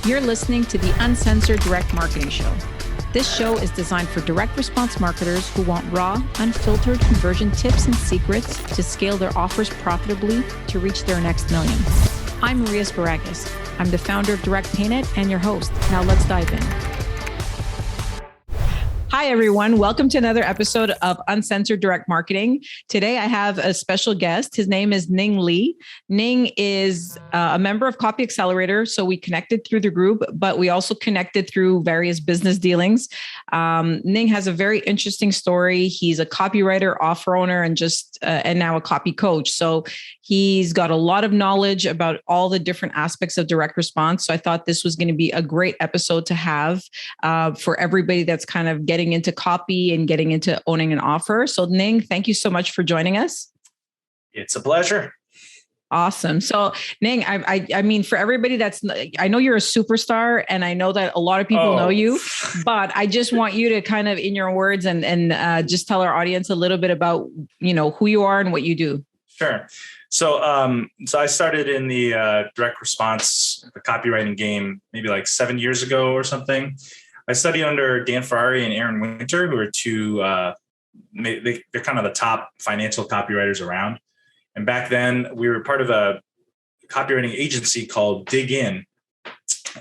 You're listening to the Uncensored Direct Marketing Show. This show is designed for direct response marketers who want raw, unfiltered conversion tips and secrets to scale their offers profitably to reach their next million. I'm Maria Sparagus. I'm the founder of Direct Painted and your host. Now let's dive in. Hi, everyone. Welcome to another episode of Uncensored Direct Marketing. Today, I have a special guest. His name is Ning Li. Ning is a member of Copy Accelerator. So we connected through the group, but we also connected through various business dealings. Ning has a very interesting story. He's a copywriter, offer owner, and now a copy coach. So he's got a lot of knowledge about all the different aspects of direct response. So I thought this was going to be a great episode to have for everybody that's kind of getting into copy and getting into owning an offer. So Ning, thank you so much for joining us. It's a pleasure. Awesome. So Ning, I mean, for everybody I know you're a superstar and I know that a lot of people know you, but I just want you to kind of, in your words and just tell our audience a little bit about, who you are and what you do. Sure. So I started in the direct response, the copywriting game, maybe like 7 years ago or something. I studied under Dan Ferrari and Aaron Winter, who are two, they're kind of the top financial copywriters around. And back then we were part of a copywriting agency called Dig In.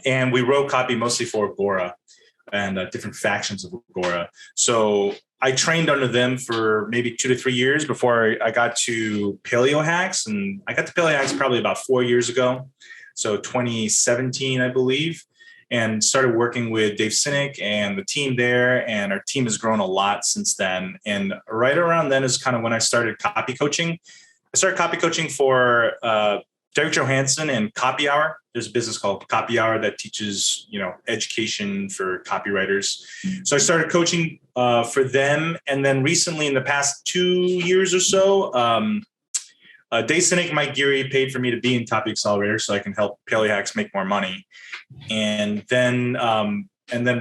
And we wrote copy mostly for Agora and different factions of Agora. So I trained under them for maybe 2 to 3 years before I got to PaleoHacks. And I got to PaleoHacks probably about 4 years ago. So 2017, I believe. And started working with Dave Sinek and the team there. And our team has grown a lot since then. And right around then is kind of when I started copy coaching. I started copy coaching for Derek Johansson and Copy Hour. There's a business called Copy Hour that teaches, education for copywriters. So I started coaching for them. And then recently in the past 2 years or so, Dave Sinek and Mike Geary paid for me to be in Copy Accelerator so I can help PaleoHacks make more money. And then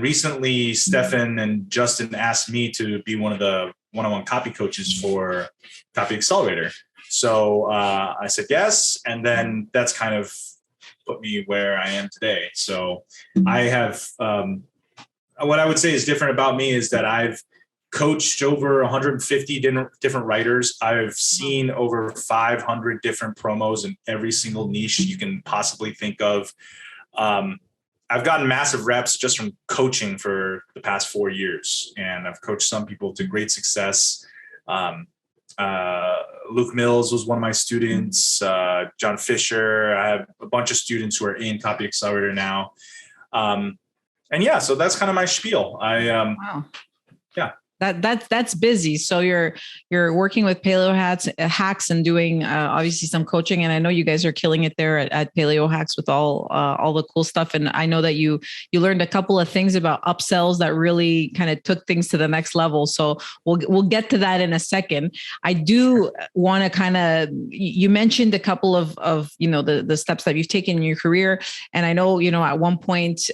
recently, Stefan and Justin asked me to be one of the one-on-one copy coaches for Copy Accelerator. So I said yes, and then that's kind of put me where I am today. So I have what I would say is different about me is that I've coached over 150 different writers. I've seen over 500 different promos in every single niche you can possibly think of. I've gotten massive reps just from coaching for the past 4 years, and I've coached some people to great success. Luke Mills was one of my students, John Fisher. I have a bunch of students who are in Copy Accelerator now. So that's kind of my spiel. Wow. Yeah. That's busy. So you're working with PaleoHacks and doing obviously some coaching, and I know you guys are killing it there at PaleoHacks with all the cool stuff. And I know that you learned a couple of things about upsells that really kind of took things to the next level. So we'll get to that in a second. I do want to kind of, you mentioned a couple of the steps that you've taken in your career, and I know at one point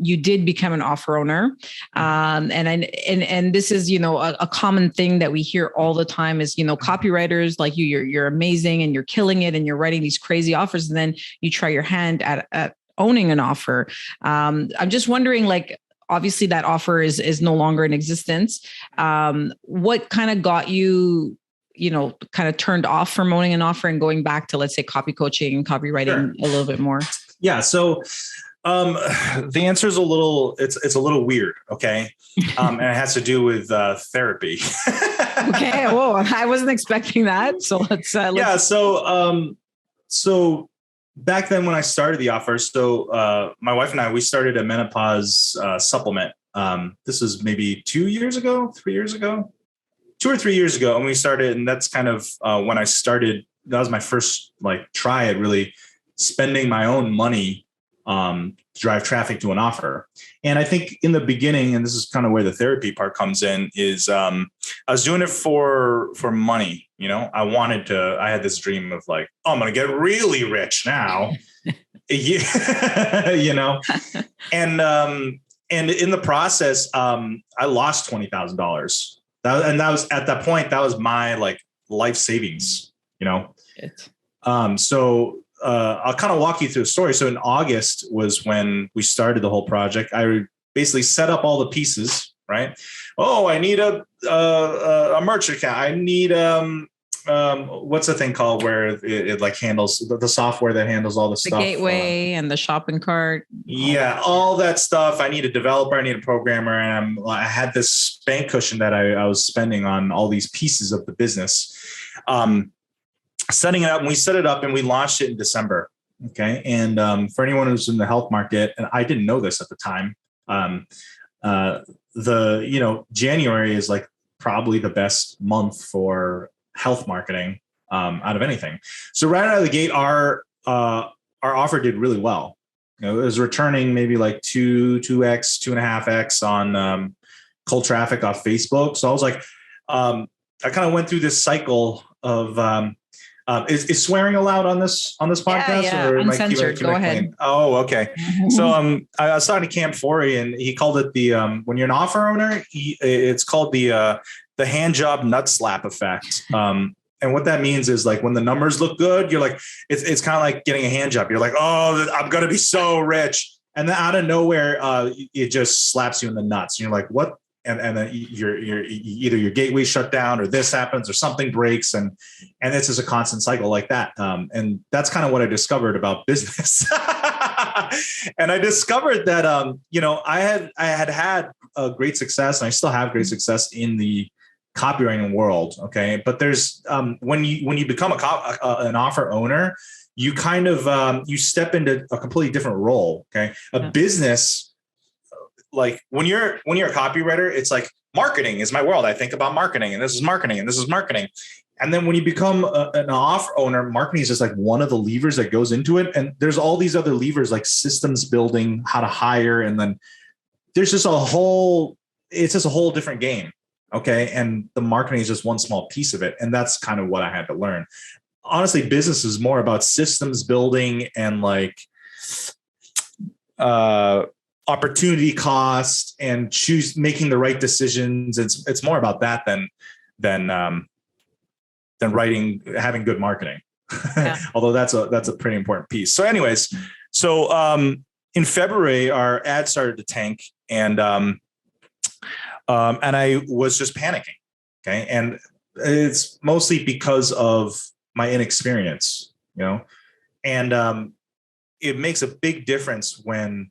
you did become an offer owner, and this is a common thing that we hear all the time is, copywriters like you're amazing and you're killing it and you're writing these crazy offers. And then you try your hand at owning an offer. I'm just wondering, obviously that offer is no longer in existence. What kind of got you, kind of turned off from owning an offer and going back to, let's say, copy coaching and copywriting a little bit more? Yeah. So the answer is a little weird. Okay. And it has to do with therapy. Okay. Whoa. I wasn't expecting that. So let's yeah. So back then when I started the offer, my wife and I, we started a menopause supplement. This was maybe 2 years ago, 3 years ago, 2 or 3 years ago. And we started, and that's kind of when I started, that was my first try at really spending my own money to drive traffic to an offer. And I think in the beginning, and this is kind of where the therapy part comes in, is I was doing it for money. I had this dream of I'm going to get really rich now, and in the process, I lost $20,000. And that was at that point, that was my life savings, So I'll kind of walk you through the story. So in August was when we started the whole project. I basically set up all the pieces, right? Oh, I need a merch account. I need what's the thing called where it like handles the software that handles all the stuff, gateway and the shopping cart. All that stuff. I need a developer, I need a programmer, and I had this bank cushion that I was spending on all these pieces of the business. Setting it up, and we set it up and we launched it in December. Okay. And for anyone who's in the health market, and I didn't know this at the time, January is like probably the best month for health marketing out of anything. So right out of the gate, our offer did really well. It was returning maybe like 2x, 2.5x on cold traffic off Facebook. So I was like, I kind of went through this cycle of is swearing allowed on this podcast? Yeah. Or uncensored. Go ahead. Oh, okay. So I was talking to Cam Forey, and he called it the when you're an offer owner, it's called the hand job nut slap effect. And what that means is like when the numbers look good, you're like, it's kind of like getting a hand job. You're like, oh, I'm gonna be so rich, and then out of nowhere, it just slaps you in the nuts. And you're like, what? And then you're either your gateway shut down or this happens or something breaks, and this is a constant cycle like that. And that's kind of what I discovered about business. And I discovered that I had a great success, and I still have great success in the copywriting world. Okay, but there's when you become an offer owner, you kind of you step into a completely different role. Okay, business. Like when you're a copywriter, it's like marketing is my world. I think about marketing, and this is marketing, and this is marketing. And then when you become an offer owner, marketing is just like one of the levers that goes into it. And there's all these other levers like systems building, how to hire. And then there's just it's just a whole different game. Okay. And the marketing is just one small piece of it. And that's kind of what I had to learn. Honestly, business is more about systems building and like, opportunity cost and making the right decisions. It's more about that than writing, having good marketing. Yeah. Although that's a pretty important piece. So anyways, in February, our ad started to tank, and I was just panicking. Okay. And it's mostly because of my inexperience, and it makes a big difference when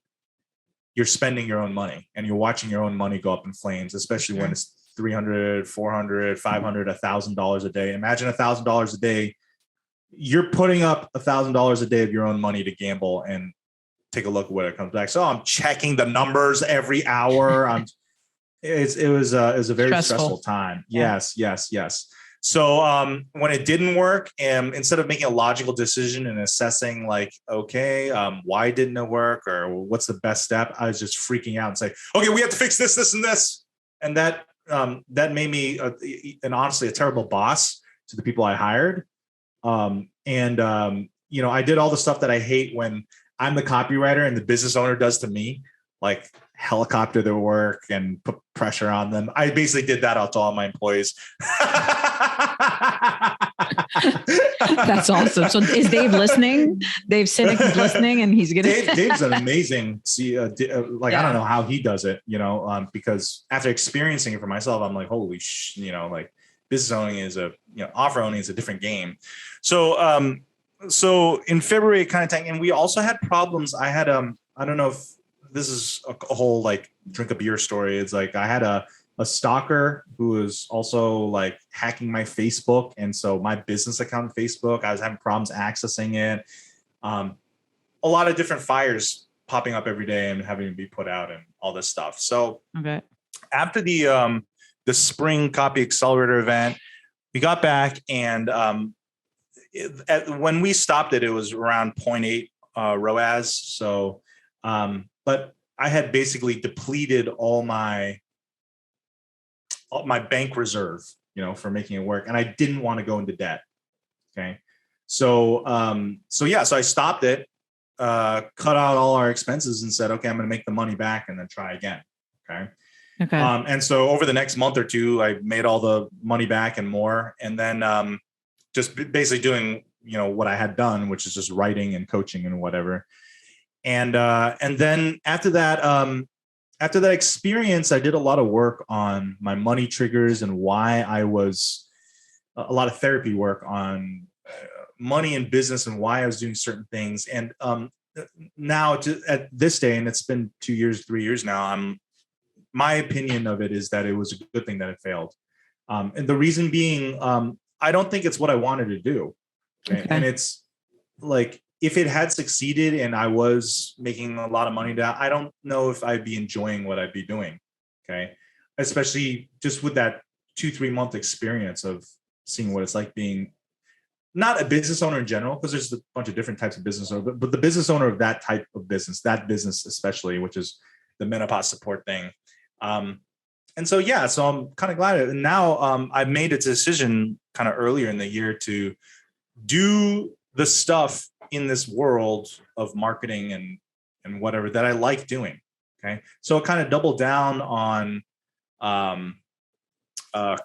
you're spending your own money and you're watching your own money go up in flames, especially when it's $300, $400, $500, $1,000 a day. Imagine $1,000 a day. You're putting up $1,000 a day of your own money to gamble, and take a look at what it comes back. So I'm checking the numbers every hour. It was a very stressful time. Yeah. Yes. So when it didn't work, and instead of making a logical decision and assessing like, okay, why didn't it work or what's the best step, I was just freaking out and say, okay, we have to fix this, this, and this. And that made me honestly a terrible boss to the people I hired. I did all the stuff that I hate when I'm the copywriter and the business owner does to me, like helicopter their work and put pressure on them. I basically did that out to all my employees. That's awesome. So is Dave listening? Dave Cynic is listening, and he's going to... Dave's an amazing, I don't know how he does it, because after experiencing it for myself, I'm like, holy business owning is offer owning is a different game. So, so in February, it kind of tanked, and we also had problems. I had, I don't know if this is a whole like drink a beer story. It's like I had a stalker who was also like hacking my Facebook. And so my business account on Facebook, I was having problems accessing it. A lot of different fires popping up every day and having to be put out and all this stuff. So after the spring Copy Accelerator event, we got back, and when we stopped it, it was around 0.8 ROAS. So, but I had basically depleted all my bank reserve, for making it work. And I didn't want to go into debt. Okay. So I stopped it, cut out all our expenses and said, okay, I'm going to make the money back and then try again. Okay. And so over the next month or two, I made all the money back and more. And then, just basically doing what I had done, which is just writing and coaching and whatever. And then after that experience, I did a lot of work on my money triggers and why I was a lot of therapy work on money and business and why I was doing certain things. And now at this day, and it's been 2 years, 3 years now, my opinion of it is that it was a good thing that it failed. And the reason being, I don't think it's what I wanted to do. Okay? And it's like, if it had succeeded and I was making a lot of money, I don't know if I'd be enjoying what I'd be doing. Okay. Especially just with that 2-3 month experience of seeing what it's like being not a business owner in general, because there's a bunch of different types of business owners, but the business owner of that type of business, that business especially, which is the menopause support thing. And so, so I'm kind of glad. And now I've made a decision kind of earlier in the year to do the stuff in this world of marketing and whatever that I like doing. Okay. So I kind of double down on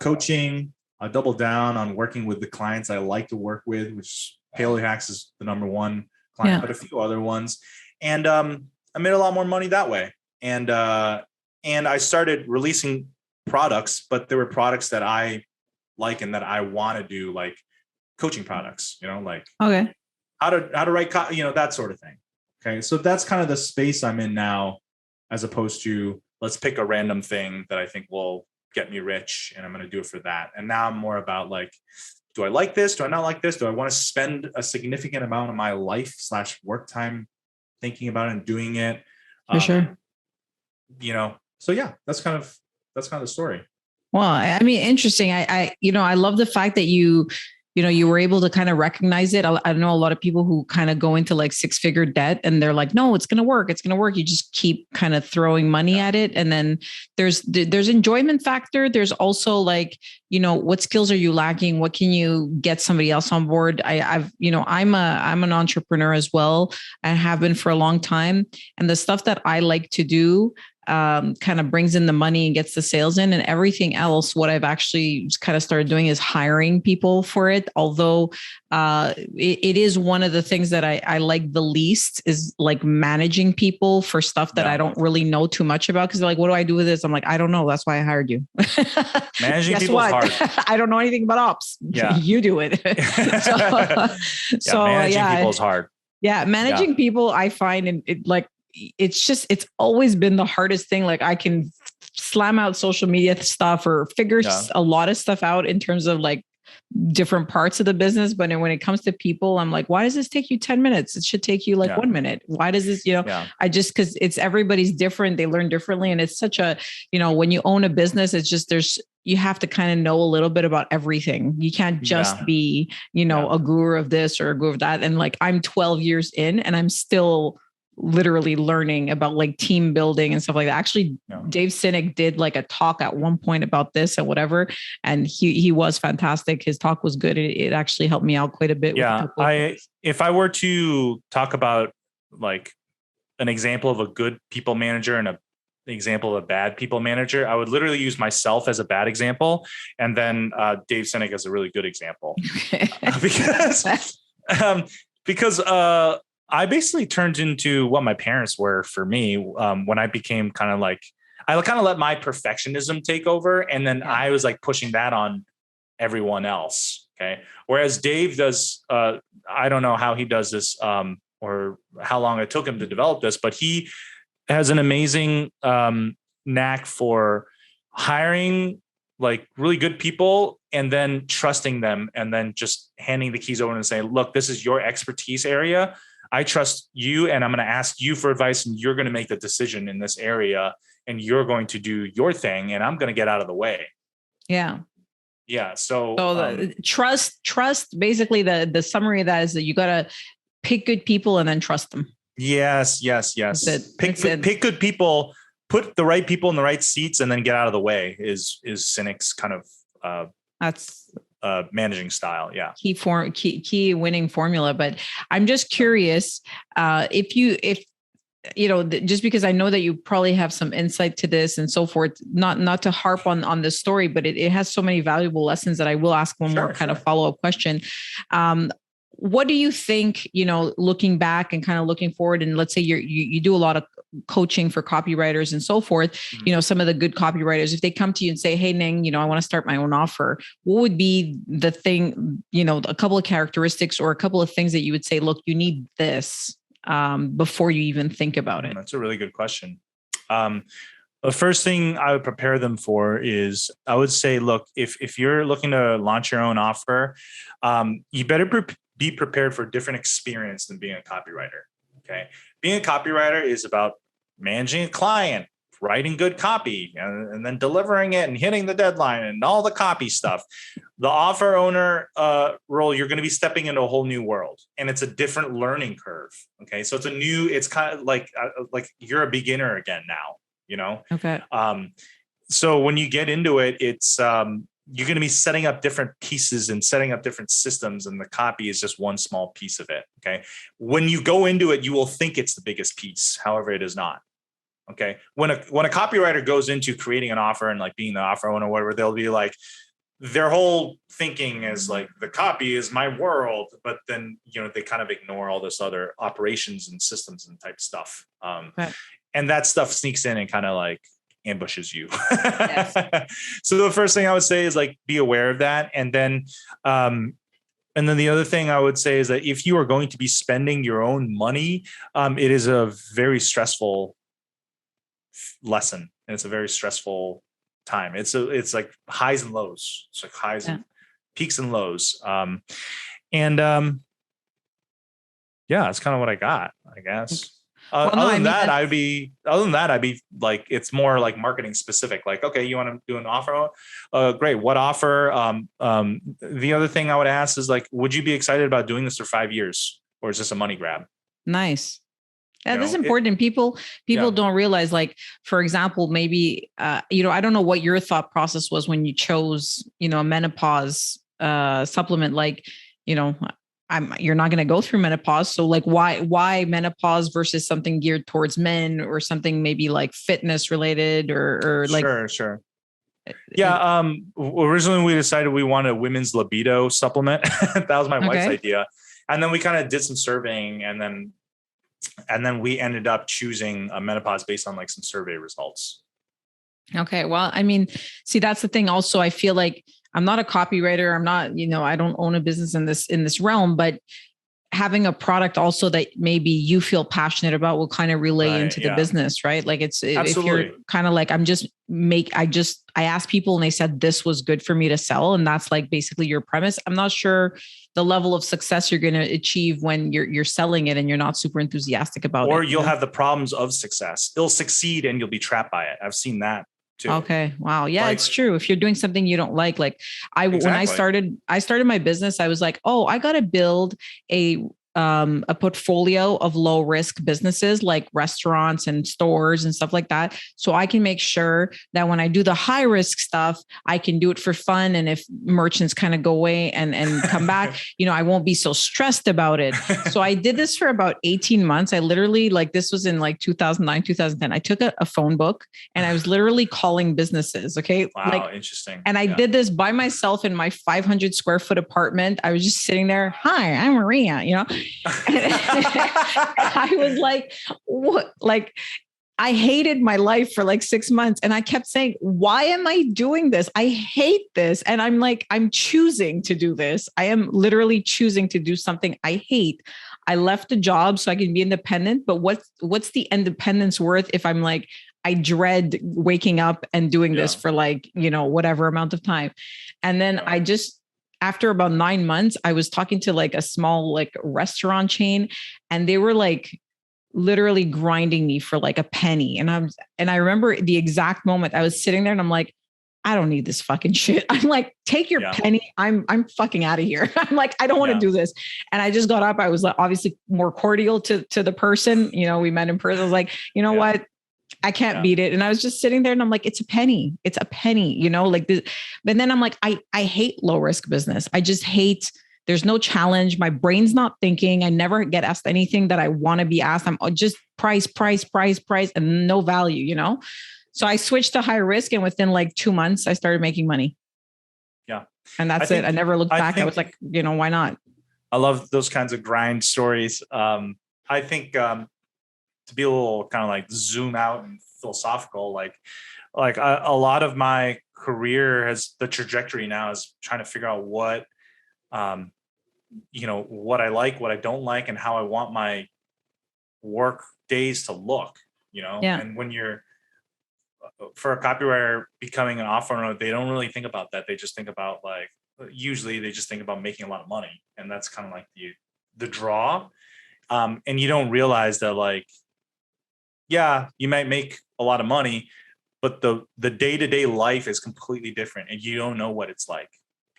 coaching. I double down on working with the clients I like to work with, which PaleoHacks is the number one client, but a few other ones. And I made a lot more money that way. And I started releasing products, but there were products that I like and that I want to do, like coaching products, like how to write, that sort of thing. Okay. So that's kind of the space I'm in now, as opposed to let's pick a random thing that I think will get me rich and I'm going to do it for that. And now I'm more about like, do I like this? Do I not like this? Do I want to spend a significant amount of my life / work time thinking about it and doing it? For sure. So that's kind of the story. Well, I mean, interesting. I love the fact that you were able to kind of recognize it. I know a lot of people who kind of go into like 6-figure debt and they're like, no, it's going to work. It's going to work. You just keep kind of throwing money at it. And then there's enjoyment factor. There's also like, what skills are you lacking? What can you get somebody else on board? I'm an entrepreneur as well. I have been for a long time. And the stuff that I like to do kind of brings in the money and gets the sales in, and everything else. What I've actually kind of started doing is hiring people for it. Although it is one of the things that I like the least is like managing people for stuff that I don't really know too much about. Cause they're like, what do I do with this? I'm like, I don't know. That's why I hired you. Managing people is hard. I don't know anything about ops. Yeah. You do it. Managing people is hard. Yeah. Managing people, I find it's always been the hardest thing. Like I can slam out social media stuff or figure a lot of stuff out in terms of like different parts of the business. But when it comes to people, I'm like, why does this take you 10 minutes? It should take you like 1 minute. Why does this, cause it's everybody's different. They learn differently. And it's such a, when you own a business, it's just, you have to kind of know a little bit about everything. You can't just be, a guru of this or a guru of that. And like, I'm 12 years in and I'm still literally learning about like team building and stuff like that. Actually, Dave Sinek did like a talk at one point about this and whatever. And he was fantastic. His talk was good. It actually helped me out quite a bit. Yeah. If I were to talk about like an example of a good people manager and an example of a bad people manager, I would literally use myself as a bad example. And then Dave Sinek as a really good example. because I basically turned into what my parents were for me when I became kind of like, I kind of let my perfectionism take over. And then I was like pushing that on everyone else. Okay. Whereas Dave does, I don't know how he does this or how long it took him to develop this, but he has an amazing knack for hiring like really good people and then trusting them and then just handing the keys over and saying, look, this is your expertise area. I trust you and I'm going to ask you for advice and you're going to make the decision in this area and you're going to do your thing and I'm going to get out of the way. Yeah. Yeah. So the trust, basically the summary of that is that you got to pick good people and then trust them. Yes. Pick good people, put the right people in the right seats and then get out of the way is Sinek's kind of, that's managing style. Yeah. Key winning formula. But I'm just curious, if just because I know that you probably have some insight to this and so forth, not to harp on this story, but it has so many valuable lessons that I will ask one more kind of follow-up question. what do you think, looking back and kind of looking forward, and let's say you do a lot of coaching for copywriters and so forth, some of the good copywriters, if they come to you and say, hey, Ning, I want to start my own offer, what would be the thing, a couple of characteristics or a couple of things that you would say, look, you need this before you even think about it? That's a really good question. The first thing I would prepare them for is, I would say, look, if you're looking to launch your own offer, you better be prepared for a different experience than being a copywriter. Okay. Being a copywriter is about managing a client, writing good copy, and then delivering it and hitting the deadline and all the copy stuff. The offer owner role, you're going to be stepping into a whole new world, and it's a different learning curve. Okay. So it's kind of like you're a beginner again now, Okay. So when you get into it, it's, you're going to be setting up different pieces and setting up different systems, and the copy is just one small piece of it. Okay. When you go into it, you will think it's the biggest piece. However, it is not. Okay. When a copywriter goes into creating an offer and like being the offer owner or whatever, they'll be like, their whole thinking is like, the copy is my world, but then, they kind of ignore all this other operations and systems and type stuff. Right. And that stuff sneaks in and kind of like ambushes you. Yes. So the first thing I would say is like, be aware of that. And then the other thing I would say is that if you are going to be spending your own money, it is a very stressful lesson, and it's a very stressful time. It's like highs and lows. It's like highs and peaks and lows. It's kind of what I got, I guess. Other than that, I'd be like, it's more like marketing specific. Like, okay, you want to do an offer? Great. What offer? The other thing I would ask is like, would you be excited about doing this for 5 years, or is this a money grab? Nice. Yeah, this is important. People don't realize, like, for example, maybe, I don't know what your thought process was when you chose, a menopause supplement, like, you're not going to go through menopause. So like, why menopause versus something geared towards men, or something maybe like fitness related, or like. Sure. Yeah. Originally we decided we wanted a women's libido supplement. That was my wife's idea. And then we kind of did some surveying, and then we ended up choosing a menopause based on like some survey results. Okay. Well, I mean, see, that's the thing. Also, I feel like I'm not a copywriter. I'm not, I don't own a business in this realm, but having a product also that maybe you feel passionate about will kind of relay into the business, right? Like if you're kind of like, I asked people and they said, this was good for me to sell. And that's like basically your premise. I'm not sure the level of success you're going to achieve when you're selling it and you're not super enthusiastic about it. Or you'll have the problems of success. It'll succeed and you'll be trapped by it. I've seen that too. Okay. Wow. Yeah, it's true. If you're doing something you don't like when I started my business, I was like, oh, I got to build a portfolio of low risk businesses like restaurants and stores and stuff like that. So I can make sure that when I do the high risk stuff, I can do it for fun. And if merchants kind of go away and come back, I won't be so stressed about it. So I did this for about 18 months. I literally, like, this was in like 2009, 2010. I took a phone book and I was literally calling businesses. Okay. Wow. Interesting. And I did this by myself in my 500 square foot apartment. I was just sitting there. Hi, I'm Maria, I was like, what? Like, I hated my life for like 6 months. And I kept saying, why am I doing this? I hate this. And I'm like, I'm choosing to do this. I am literally choosing to do something I hate. I left a job so I can be independent. But what's the independence worth if I'm like, I dread waking up and doing this for like, whatever amount of time. And then after about 9 months, I was talking to like a small like restaurant chain, and they were like literally grinding me for like a penny. And I remember the exact moment I was sitting there and I'm like, I don't need this fucking shit. I'm like, take your penny. I'm fucking out of here. I'm like, I don't want to do this. And I just got up. I was like, obviously more cordial to the person, we met in person. I was like, what? I can't beat it. And I was just sitting there and I'm like, it's a penny. It's a penny, like this. But then I'm like, I hate low risk business. I just hate, there's no challenge. My brain's not thinking. I never get asked anything that I want to be asked. I'm just price, and no value, So I switched to high risk, and within like 2 months, I started making money. Yeah. And that's it. I never looked back. I was like, why not? I love those kinds of grind stories. I think to be a little kind of like zoom out and philosophical, like a lot of my career has the trajectory now is trying to figure out what, what I like, what I don't like, and how I want my work days to look, Yeah. and when you're for a copywriter becoming an offer owner, they don't really think about that. They just think about usually they just think about making a lot of money. And that's kind of like the draw. And you don't realize that yeah, you might make a lot of money, but the day-to-day life is completely different and you don't know what it's like.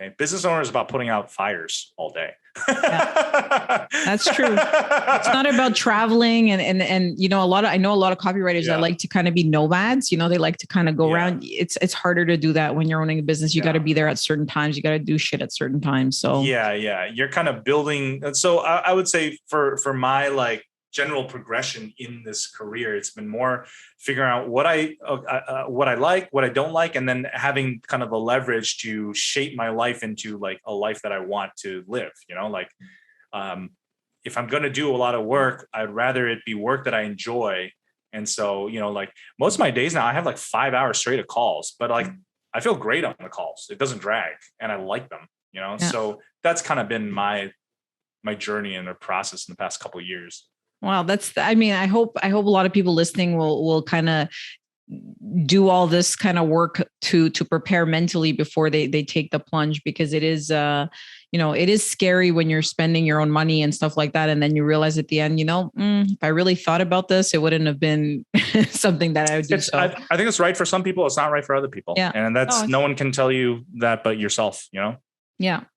Okay. Business owner is about putting out fires all day. Yeah, that's true. It's not about traveling and I know a lot of copywriters that like to kind of be nomads. They like to kind of go around. It's harder to do that when you're owning a business. You got to be there at certain times. You got to do shit at certain times. So you're kind of building. And so I would say for my general progression in this career, it's been more figuring out what I like, what I don't like, and then having kind of the leverage to shape my life into a life that I want to live. If I'm going to do a lot of work, I'd rather it be work that I enjoy. And so, most of my days now, I have 5 hours straight of calls, but I feel great on the calls. It doesn't drag and I like them, So that's kind of been my journey and the process in the past couple of years. Wow. I hope a lot of people listening will kind of do all this kind of work to prepare mentally before they take the plunge, because it is, it is scary when you're spending your own money and stuff like that. And then you realize at the end, if I really thought about this, it wouldn't have been something that I would do. I think it's right for some people. It's not right for other people. Yeah. And no one can tell you that, but yourself, Yeah.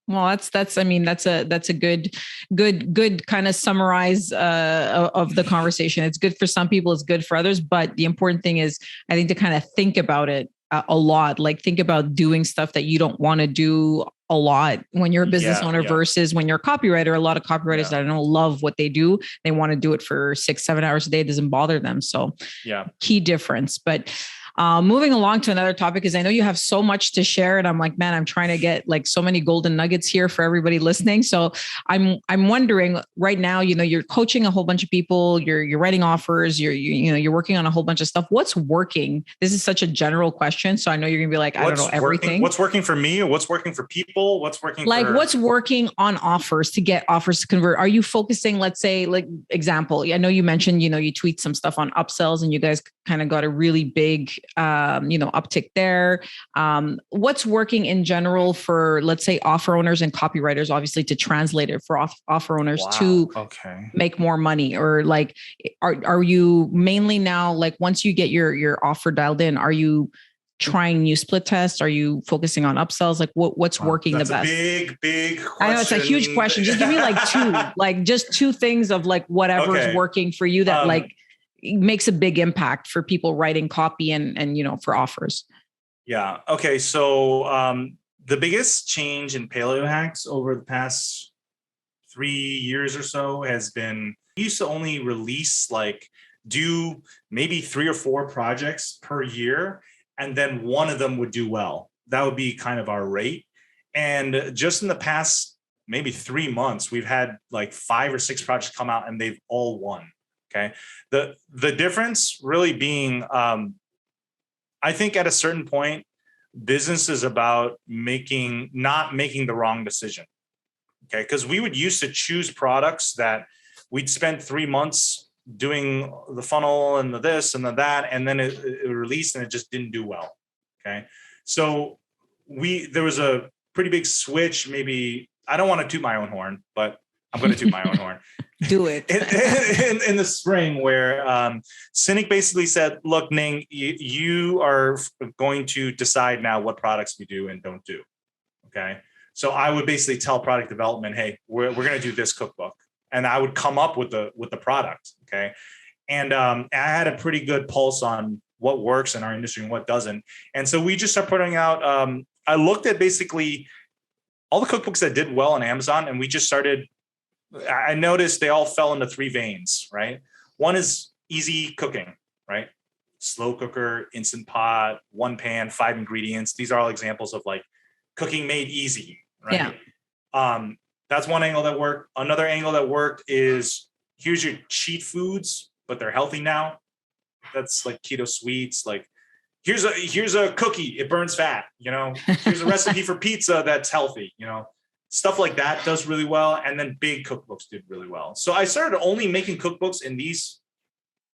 Well, that's a good kind of summarize of the conversation. It's good for some people, it's good for others. But the important thing is, I think, to kind of think about it a lot, think about doing stuff that you don't want to do a lot when you're a business owner versus when you're a copywriter. A lot of copywriters that I know love what they do. They want to do it for 6-7 hours a day. It doesn't bother them. So key difference. But moving along to another topic, is I know you have so much to share, and I'm like, man, I'm trying to get so many golden nuggets here for everybody listening. So I'm wondering right now, you're coaching a whole bunch of people, you're writing offers, you're working on a whole bunch of stuff. What's working? This is such a general question, so I know you're gonna be like, I don't know everything. What's working for me? What's working for people? What's working? What's working on offers to get offers to convert? Are you focusing? Let's say, example. I know you mentioned, you tweet some stuff on upsells, and you guys kind of got a really big uptick there. What's working in general for, let's say, offer owners and copywriters, obviously, to translate it for offer owners to make more money? Or are you mainly now, once you get your offer dialed in, are you trying new split tests? Are you focusing on upsells? What's working the best? Big question. I know it's a huge question. Just give me two, just two things of whatever's working for you that makes a big impact for people writing copy and for offers. Yeah. Okay. So the biggest change in PaleoHacks over the past 3 years or so has been, we used to only release do maybe 3 or 4 projects per year, and then one of them would do well. That would be kind of our rate. And just in the past maybe 3 months, we've had 5 or 6 projects come out and they've all won. Okay. The difference really being, I think at a certain point, business is about not making the wrong decision. Okay. Because we would used to choose products that we'd spent 3 months doing the funnel and the this and the that, and then it released and it just didn't do well. Okay. So there was a pretty big switch. Maybe, I don't want to toot my own horn, but I'm going to toot my own horn. Do it. in the spring, where Cynic basically said, look, Ning, you are going to decide now what products we do and don't do. Okay. So I would basically tell product development, hey, we're going to do this cookbook. And I would come up with the product. Okay. And I had a pretty good pulse on what works in our industry and what doesn't. And so we just started putting out, I looked at basically all the cookbooks that did well on Amazon, and we just started, I noticed they all fell into 3 veins, right? One is easy cooking, right? Slow cooker, instant pot, 1 pan, 5 ingredients. These are all examples of cooking made easy, right? Yeah. That's one angle that worked. Another angle that worked is here's your cheat foods, but they're healthy now. That's like keto sweets. Like here's a cookie. It burns fat. Here's a recipe for pizza that's healthy. Stuff like that does really well. And then big cookbooks did really well. So I started only making cookbooks in these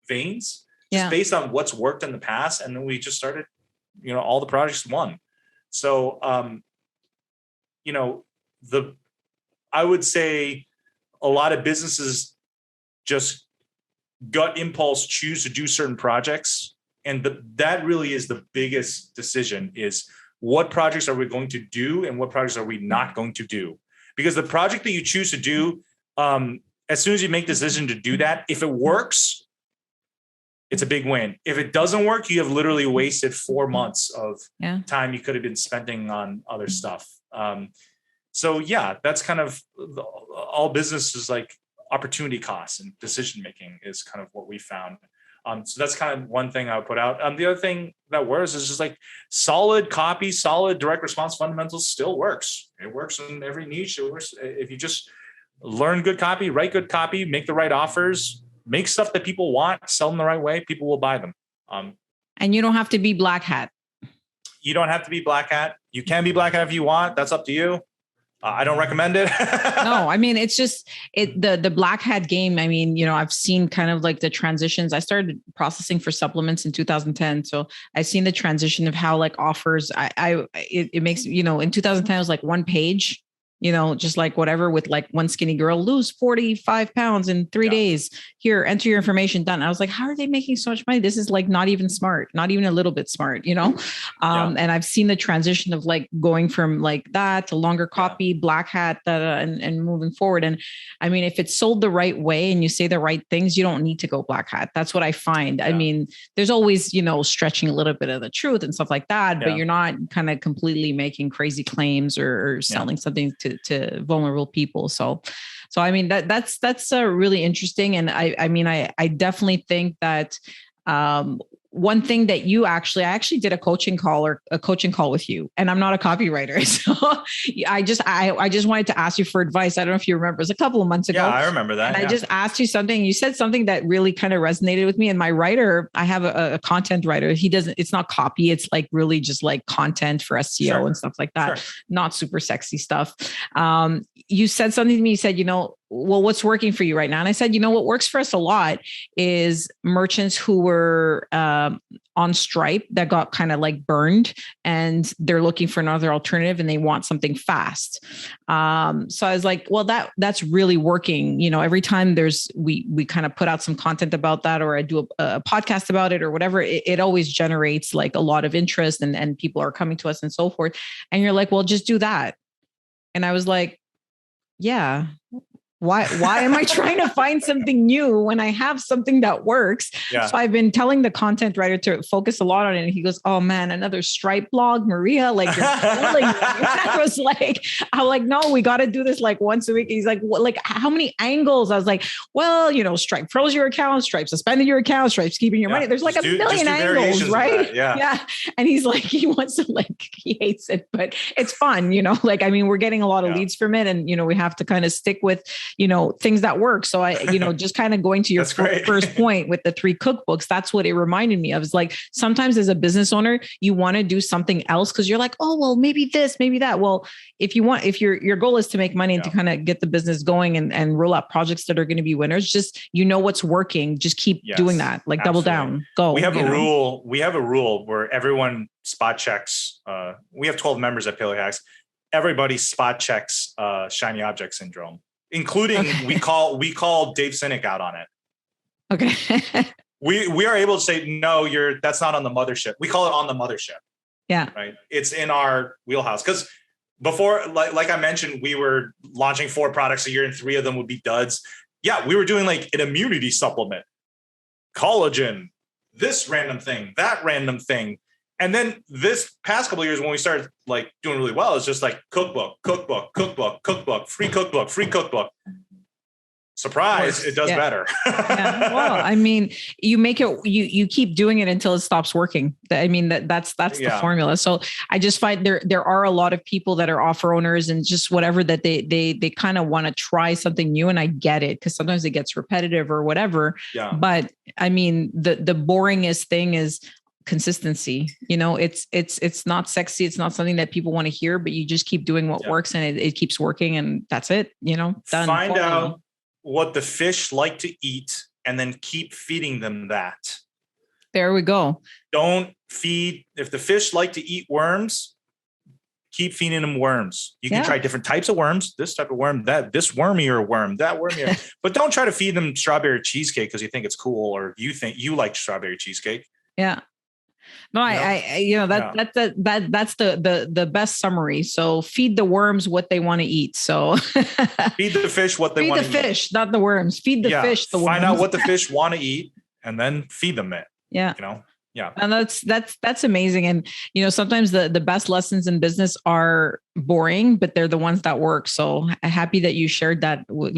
veins, just based on what's worked in the past. And then we just started, all the projects won. So, I would say a lot of businesses just gut impulse choose to do certain projects. And that really is the biggest decision, is what projects are we going to do and what projects are we not going to do? Because the project that you choose to do, as soon as you make the decision to do that, if it works, it's a big win. If it doesn't work, you have literally wasted 4 months of time you could have been spending on other stuff. So that's kind of all business is like opportunity costs, and decision making is kind of what we found. So that's kind of one thing I would put out. The other thing that works is just like solid copy, solid direct response fundamentals still works. It works in every niche. It works if you just learn good copy, write good copy, make the right offers, make stuff that people want, sell them the right way. People will buy them. And you don't have to be black hat. You don't have to be black hat. You can be black hat if you want. That's up to you. I don't recommend it. No, I mean, it's just the black hat game. I mean, I've seen kind of like the transitions. I started processing for supplements in 2010. So I've seen the transition of how like offers, it makes, in 2010, it was like one page, just like whatever with like one skinny girl, lose 45 pounds in 3 days. Here, enter your information, done. I was like, how are they making so much money? This is like not even smart, not even a little bit smart, And I've seen the transition of like going from like that to longer copy, black hat, and moving forward. And I mean, if it's sold the right way and you say the right things, you don't need to go black hat. That's what I find. I mean, there's always, stretching a little bit of the truth and stuff like that, but you're not kind of completely making crazy claims or selling something to vulnerable people. So I mean, that's really interesting. And I definitely think that, one thing that I actually did a coaching call with you, and I'm not a copywriter. So I just wanted to ask you for advice. I don't know if you remember, it was a couple of months ago. Yeah, I remember that. And I just asked you something. You said something that really kind of resonated with me. And my writer, I have a content writer. It's not copy. It's like really just like content for SEO and stuff like that. Sure. Not super sexy stuff. You said something to me. You said, well, what's working for you right now? And I said, what works for us a lot is merchants who were on Stripe that got kind of like burned and they're looking for another alternative and they want something fast. So I was like, well, that's really working. Every time we kind of put out some content about that, or I do a podcast about it or whatever, it always generates like a lot of interest and people are coming to us and so forth. And you're like, well, just do that. And I was like, yeah. Why am I trying to find something new when I have something that works? Yeah. So I've been telling the content writer to focus a lot on it. And he goes, oh man, another Stripe blog, Maria, like you're killing me. I'm like, no, we got to do this like once a week. He's like, what, like how many angles? I was like, well, Stripe froze your account, Stripe suspended your account, Stripe's keeping your money. There's like a million angles, right? Yeah. And he's like, he hates it, but it's fun, we're getting a lot of leads from it. And, we have to kind of stick with, things that work. So I, just kind of going to your first point with the 3 cookbooks, that's what it reminded me of. It's like, sometimes as a business owner, you want to do something else because you're like, oh, well, maybe this, maybe that. Well, if your goal is to make money and to kind of get the business going and roll out projects that are going to be winners, just, what's working, just keep doing that, like double down, go. We have a rule where everyone spot checks. We have 12 members at PaleoHacks. Everybody spot checks shiny object syndrome. Including we call Dave Sinek out on it. Okay. we are able to say, no, that's not on the mothership. We call it on the mothership. Yeah. Right. It's in our wheelhouse. Because before, like I mentioned, we were launching 4 products a year and 3 of them would be duds. Yeah. We were doing like an immunity supplement, collagen, this random thing, that random thing. And then this past couple of years, when we started like doing really well, it's just like cookbook, free cookbook. surprise, it does better. Yeah. Well, I mean, you make it, you keep doing it until it stops working. I mean, that's the formula. So I just find there are a lot of people that are offer owners and just whatever that they kind of want to try something new. And I get it, because sometimes it gets repetitive or whatever. Yeah. But I mean, the boringest thing is consistency. It's not sexy. It's not something that people want to hear, but you just keep doing what works, and it keeps working, and that's it. Done. Find out what the fish like to eat, and then keep feeding them that. There we go. Don't feed. If the fish like to eat worms, keep feeding them worms. You can try different types of worms, this type of worm, this wormier worm, that wormier, but don't try to feed them strawberry cheesecake because you think it's cool, or you think you like strawberry cheesecake. Yeah. No, that's the best summary. So feed the worms what they want to eat. So feed the fish what they want to eat. Feed the fish, not the worms. Feed the fish the worms. Find out what the fish want to eat, and then feed them it. Yeah. Yeah. And that's amazing. And, sometimes the best lessons in business are boring, but they're the ones that work. So happy that you shared that, with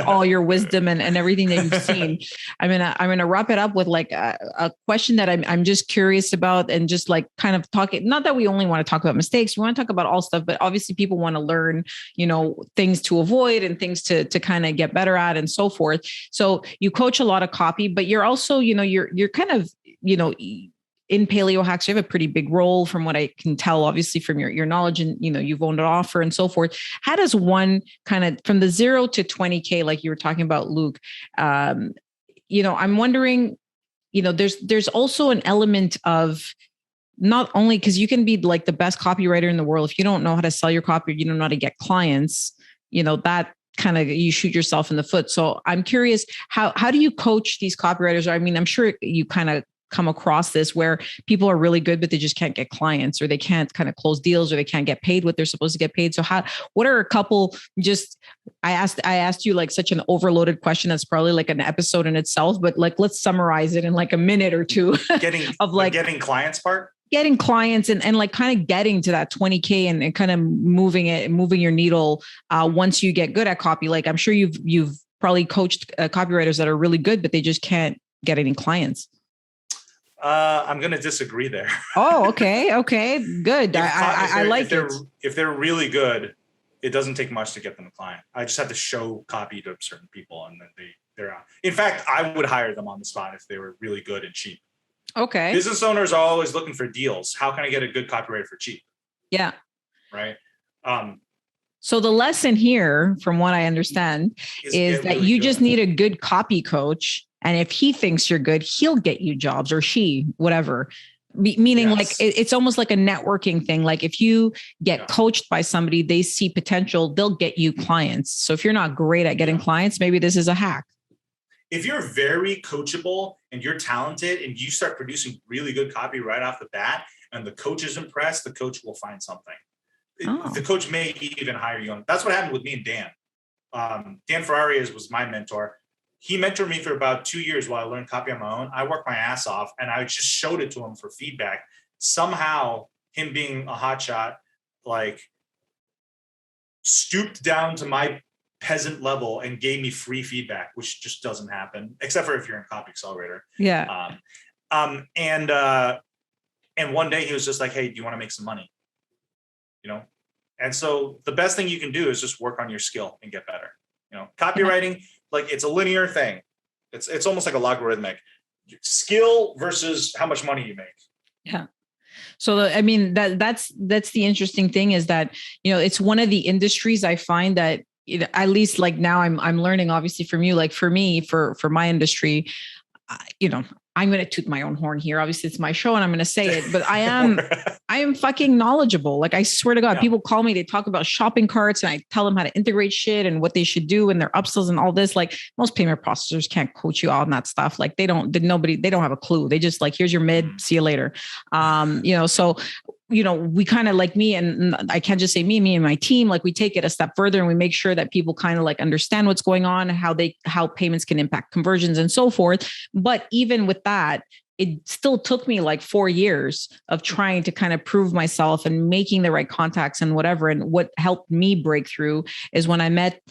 all your wisdom and everything that you've seen. I'm going to wrap it up with like a question that I'm just curious about, and just like kind of talking, not that we only want to talk about mistakes. We want to talk about all stuff, but obviously people want to learn, things to avoid and things to kind of get better at and so forth. So you coach a lot of copy, but you're also, you're kind of, in PaleoHacks, you have a pretty big role from what I can tell, obviously from your knowledge, and, you've owned an offer and so forth. How does one kind of from the 0 to 20K, like you were talking about, Luke, I'm wondering, there's also an element of not only, because you can be like the best copywriter in the world. If you don't know how to sell your copy, you don't know how to get clients, that kind of, you shoot yourself in the foot. So I'm curious, how do you coach these copywriters? I mean, I'm sure you kind of come across this where people are really good, but they just can't get clients, or they can't kind of close deals, or they can't get paid what they're supposed to get paid. So what are a couple, I asked you like such an overloaded question. That's probably like an episode in itself, but like, let's summarize it in like a minute or two getting clients part. Getting clients and like kind of getting to that 20K and kind of moving your needle once you get good at copy. Like I'm sure you've probably coached copywriters that are really good, but they just can't get any clients. I'm going to disagree there. Oh, okay. Good. I like it. If they're really good, it doesn't take much to get them a client. I just have to show copy to certain people, and then they're out. In fact, I would hire them on the spot if they were really good and cheap. Okay. Business owners are always looking for deals. How can I get a good copywriter for cheap? Yeah. Right. So the lesson here, from what I understand, is that you just need a good copy coach. And if he thinks you're good, he'll get you jobs, or she, whatever. Meaning like it's almost like a networking thing. Like if you get coached by somebody, they see potential, they'll get you clients. So if you're not great at getting clients, maybe this is a hack. If you're very coachable and you're talented and you start producing really good copy right off the bat, and the coach is impressed, the coach will find something. The coach may even hire you. That's what happened with me and Dan. Dan Ferrari was my mentor. He mentored me for about 2 years while I learned copy on my own. I worked my ass off, and I just showed it to him for feedback. Somehow, him being a hotshot, like stooped down to my peasant level and gave me free feedback, which just doesn't happen, except for if you're in Copy Accelerator. Yeah. And one day he was just like, "Hey, do you want to make some money?" And so the best thing you can do is just work on your skill and get better. Copywriting, like it's a linear thing. It's almost like a logarithmic skill versus how much money you make. Yeah. So, I mean, that's the interesting thing is that, it's one of the industries I find that, at least like now I'm learning obviously from you, like for me, for my industry, I'm going to toot my own horn here. Obviously it's my show and I'm going to say it, but I am fucking knowledgeable. Like I swear to God, people call me, they talk about shopping carts and I tell them how to integrate shit and what they should do and their upsells and all this. Like most payment processors can't coach you on that stuff. Like they don't have a clue. They just like, here's your mid, see you later. So we kind of like me, and I can't just say me and my team, like we take it a step further and we make sure that people kind of like understand what's going on, how payments can impact conversions and so forth. But even with that, it still took me like 4 years of trying to kind of prove myself and making the right contacts and whatever. And what helped me break through is when I met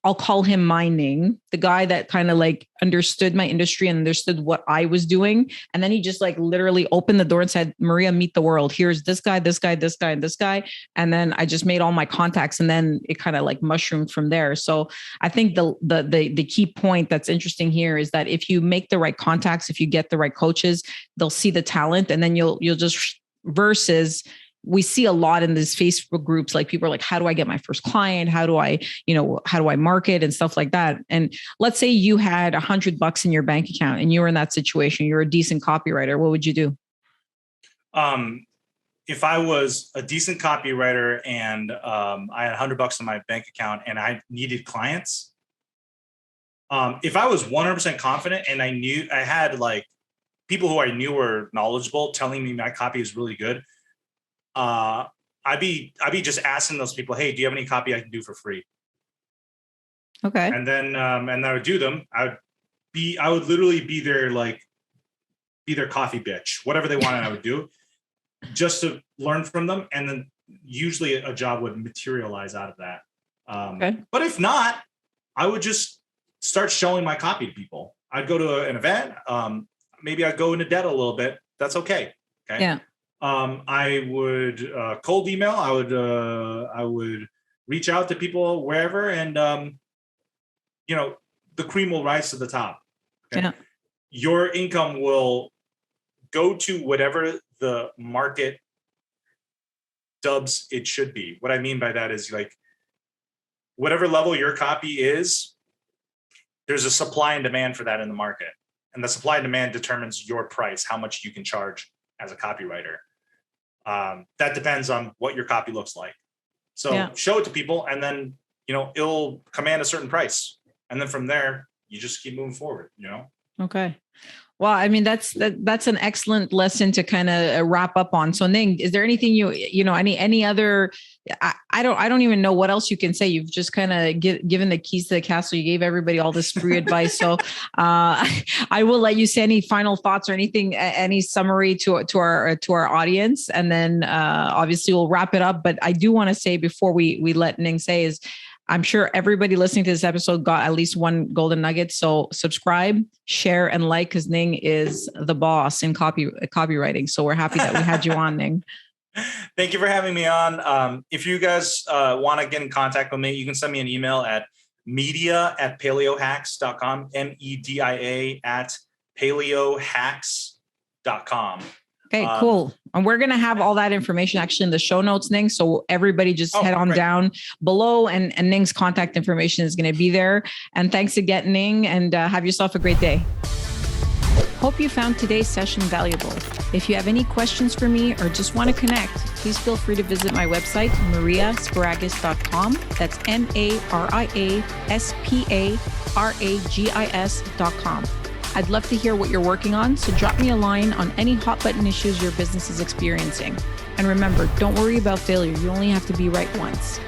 I'll call him my Ning, the guy that kind of like understood my industry and understood what I was doing. And then he just like literally opened the door and said, Maria, meet the world. Here's this guy, this guy, this guy, and this guy. And then I just made all my contacts, and then it kind of like mushroomed from there. So I think the key point that's interesting here is that if you make the right contacts, if you get the right coaches, they'll see the talent, and then you'll just, versus we see a lot in these Facebook groups, like people are like, how do I get my first client? How do I market and stuff like that? And let's say you had $100 in your bank account and you were in that situation, you're a decent copywriter. What would you do? If I was a decent copywriter and I had $100 in my bank account and I needed clients, if I was 100% confident and I knew I had like people who I knew were knowledgeable telling me my copy is really good, I'd be just asking those people, hey, do you have any copy I can do for free? Okay. And then I would do them. I would literally be their coffee bitch, whatever they wanted, I would do just to learn from them. And then usually a job would materialize out of that. Okay. But if not, I would just start showing my copy to people. I'd go to an event. Maybe I'd go into debt a little bit. That's okay. Okay. Yeah. I would cold email. I would reach out to people wherever, and the cream will rise to the top. Okay? Yeah. Your income will go to whatever the market dubs it should be. What I mean by that is like whatever level your copy is, there's a supply and demand for that in the market, and the supply and demand determines your price, how much you can charge as a copywriter. That depends on what your copy looks like. So show it to people, and then, it'll command a certain price. And then from there, you just keep moving forward, Okay. Well, I mean, that's an excellent lesson to kind of wrap up on. So Ning, is there anything any other, I don't even know what else you can say. You've just kind of given the keys to the castle. You gave everybody all this free advice. So I will let you say any final thoughts or anything, any summary to our audience. And then obviously we'll wrap it up. But I do want to say before we let Ning say is, I'm sure everybody listening to this episode got at least one golden nugget. So subscribe, share, and like, because Ning is the boss in copywriting. So we're happy that we had you on, Ning. Thank you for having me on. If you guys want to get in contact with me, you can send me an email at media@paleohacks.com, media@paleohacks.com. Okay, cool. And we're going to have all that information actually in the show notes, Ning. So everybody just head on down below, and Ning's contact information is going to be there. And thanks again, Ning, and have yourself a great day. Hope you found today's session valuable. If you have any questions for me or just want to connect, please feel free to visit my website, mariasparagas.com. That's MariaSparagis.com. I'd love to hear what you're working on, so drop me a line on any hot button issues your business is experiencing. And remember, don't worry about failure. You only have to be right once.